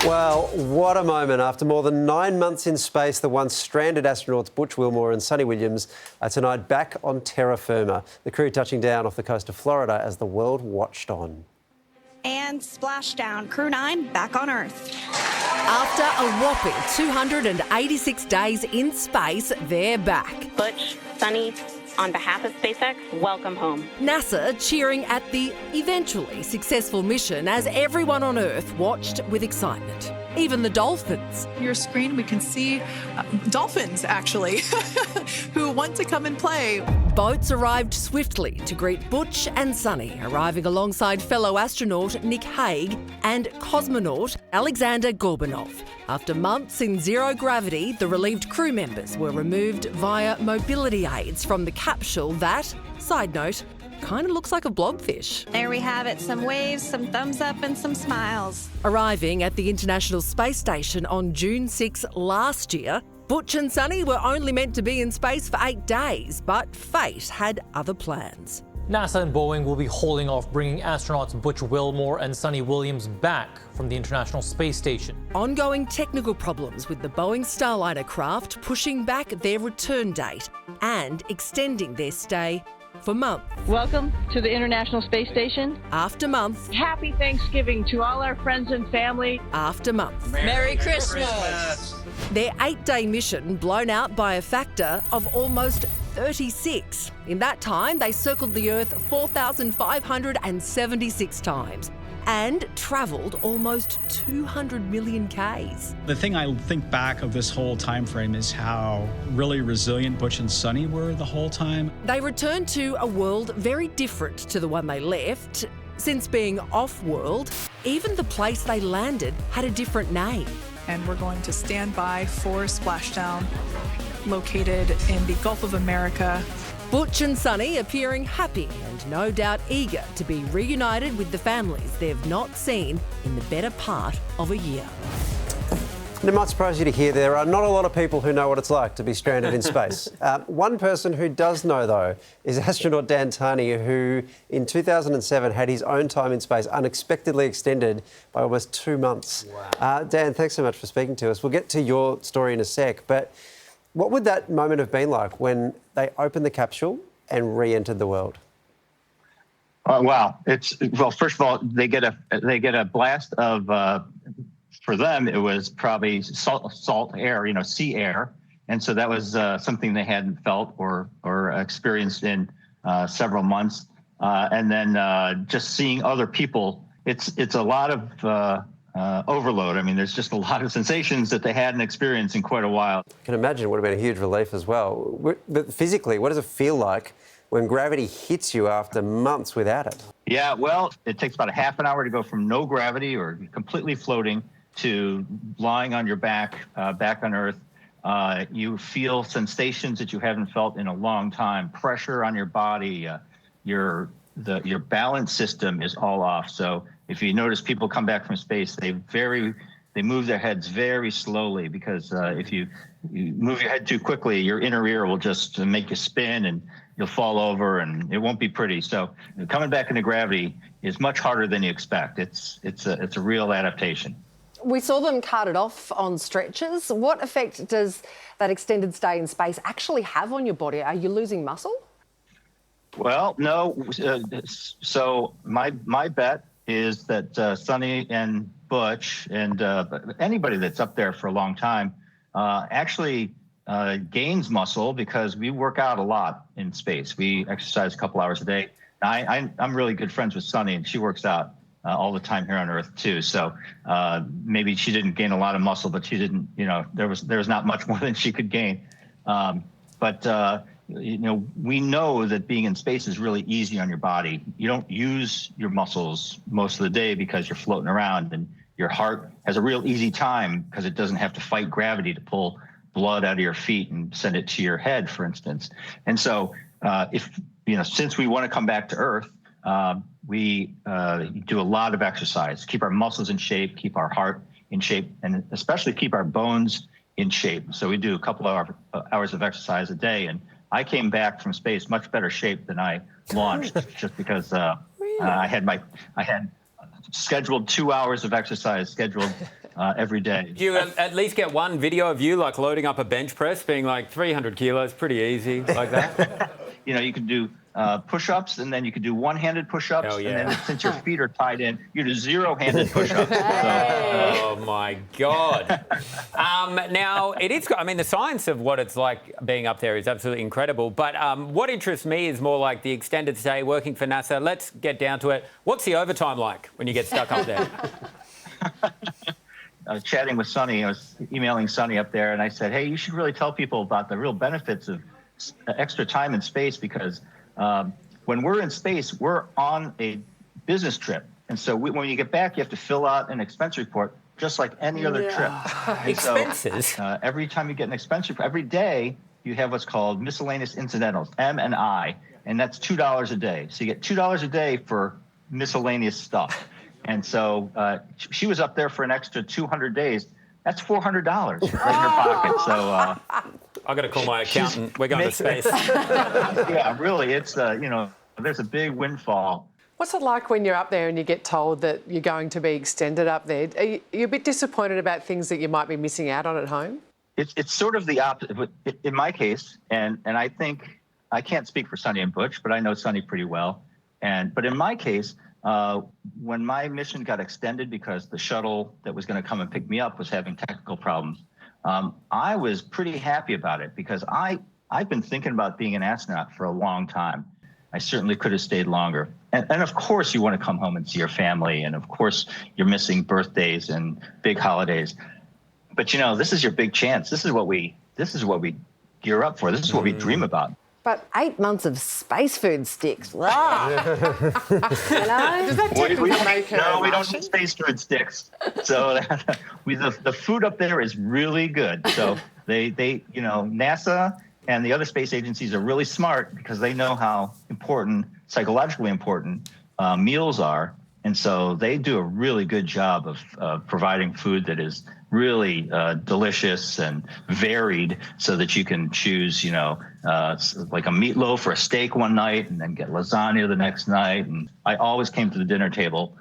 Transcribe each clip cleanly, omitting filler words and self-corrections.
Well, what a moment. After more than 9 months in space, the once stranded astronauts Butch, Wilmore and Suni Williams are tonight back on terra firma, the crew touching down off the coast of Florida as the world watched on. And splashdown, Crew 9 back on Earth. After a whopping 286 days in space, they're back. Butch, Suni, on behalf of SpaceX, welcome home. NASA cheering at the eventually successful mission as everyone on Earth watched with excitement. Even the dolphins. Your screen, we can see dolphins, actually, who want to come and play. Boats arrived swiftly to greet Butch and Suni, arriving alongside fellow astronaut Nick Hague and cosmonaut Alexander Gorbanov. After months in zero gravity, the relieved crew members were removed via mobility aids from the capsule that, side note, kind of looks like a blobfish. There we have it, some waves, some thumbs up and some smiles. Arriving at the International Space Station on June 6 last year, Butch and Suni were only meant to be in space for 8 days, but fate had other plans. NASA and Boeing will be holding off bringing astronauts Butch Wilmore and Suni Williams back from the International Space Station. Ongoing technical problems with the Boeing Starliner craft pushing back their return date and extending their stay for months. Welcome to the International Space Station. After months. Happy Thanksgiving to all our friends and family. After months. Merry Christmas. Their 8-day mission blown out by a factor of almost 36. In that time, they circled the Earth 4,576 times and travelled almost 200 million Ks. The thing I think back of this whole time frame is how really resilient Butch and Suni were the whole time. They returned to a world very different to the one they left. Since being off-world, even the place they landed had a different name. And we're going to stand by for splashdown, located in the Gulf of America. Butch and Suni appearing happy and no doubt eager to be reunited with the families they've not seen in the better part of a year. And it might surprise you to hear there are not a lot of people who know what it's like to be stranded in space. One person who does know, though, is astronaut Daniel Tani, who in 2007 had his own time in space unexpectedly extended by almost 2 months. Wow. Dan, thanks so much for speaking to us. We'll get to your story in a sec, but what would that moment have been like when they opened the capsule and re-entered the world? Well, first of all, they get a blast of, for them, it was probably salt air, sea air. And so that was something they hadn't felt or experienced in several months. And then just seeing other people, it's a lot of overload. I mean, there's just a lot of sensations that they hadn't experienced in quite a while. I can imagine it would have been a huge relief as well. But physically, what does it feel like when gravity hits you after months without it? Yeah, well, it takes about a half an hour to go from no gravity or completely floating to lying on your back, back on Earth. You feel sensations that you haven't felt in a long time. Pressure on your body, your balance system is all off. So if you notice people come back from space, they move their heads very slowly because if you move your head too quickly, your inner ear will just make you spin and you'll fall over and it won't be pretty. So coming back into gravity is much harder than you expect. It's a real adaptation. We saw them carted off on stretchers. What effect does that extended stay in space actually have on your body? Are you losing muscle? Well, no. So my bet is that Suni and Butch and anybody that's up there for a long time actually gains muscle because we work out a lot in space. We exercise a couple hours a day. I'm really good friends with Suni, and she works out all the time here on Earth too. So maybe she didn't gain a lot of muscle, but she didn't. There was not much more than she could gain. We know that being in space is really easy on your body. You don't use your muscles most of the day because you're floating around, and your heart has a real easy time because it doesn't have to fight gravity to pull blood out of your feet and send it to your head, for instance. And so since we want to come back to Earth, we do a lot of exercise, keep our muscles in shape, keep our heart in shape, and especially keep our bones in shape. So we do a couple of hours of exercise a day, and I came back from space much better shape than I launched, just because I had scheduled 2 hours of exercise scheduled every day. Do you at least get one video of you like loading up a bench press, being like 300 kilos, pretty easy, like that? You know, you can do push-ups, and then you can do one-handed push-ups, Hell yeah. and then since your feet are tied in, you do zero-handed push-ups. Oh my God! Now it is. I mean, the science of what it's like being up there is absolutely incredible. But what interests me is more like the extended stay, working for NASA. Let's get down to it. What's the overtime like when you get stuck up there? I was chatting with Suni. I was emailing Suni up there, and I said, "Hey, you should really tell people about the real benefits of extra time in space, because when we're in space, we're on a business trip, and so when you get back, you have to fill out an expense report just like any other trip." Expenses. So, every time you get an expense report, every day you have what's called miscellaneous incidentals, M&I, and that's $2 a day. So you get $2 a day for miscellaneous stuff. And so she was up there for an extra 200 days. That's $400 right in her pocket. So I got to call my accountant. We're going to space. Yeah, really, it's there's a big windfall. What's it like when you're up there and you get told that you're going to be extended up there? Are you a bit disappointed about things that you might be missing out on at home? It's sort of the opposite in my case, and I think I can't speak for Suni and Butch, but I know Suni pretty well. But in my case, when my mission got extended because the shuttle that was going to come and pick me up was having technical problems, I was pretty happy about it, because I've been thinking about being an astronaut for a long time. I certainly could have stayed longer. And of course you want to come home and see your family, and of course you're missing birthdays and big holidays. But this is your big chance. This is what we gear up for. This is what we dream about. But 8 months of space food sticks. Wow. Does that technically make No, we don't need space food sticks. So the food up there is really good. So they NASA and the other space agencies are really smart, because they know how important, psychologically important, meals are. And so they do a really good job of providing food that is really delicious and varied, so that you can choose, like a meatloaf or a steak one night, and then get lasagna the next night. And I always came to the dinner table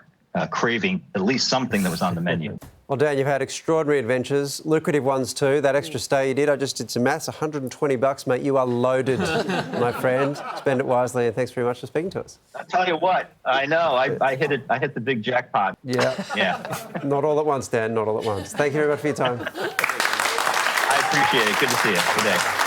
craving at least something that was on the menu. Well, Dan, you've had extraordinary adventures, lucrative ones too. That extra stay you did, I just did some maths, $120, mate. You are loaded, my friend. Spend it wisely, and thanks very much for speaking to us. I'll tell you what, I know, I hit it. I hit the big jackpot. Yeah. Yeah. Not all at once, Dan, not all at once. Thank you very much for your time. I appreciate it. Good to see you. Good day.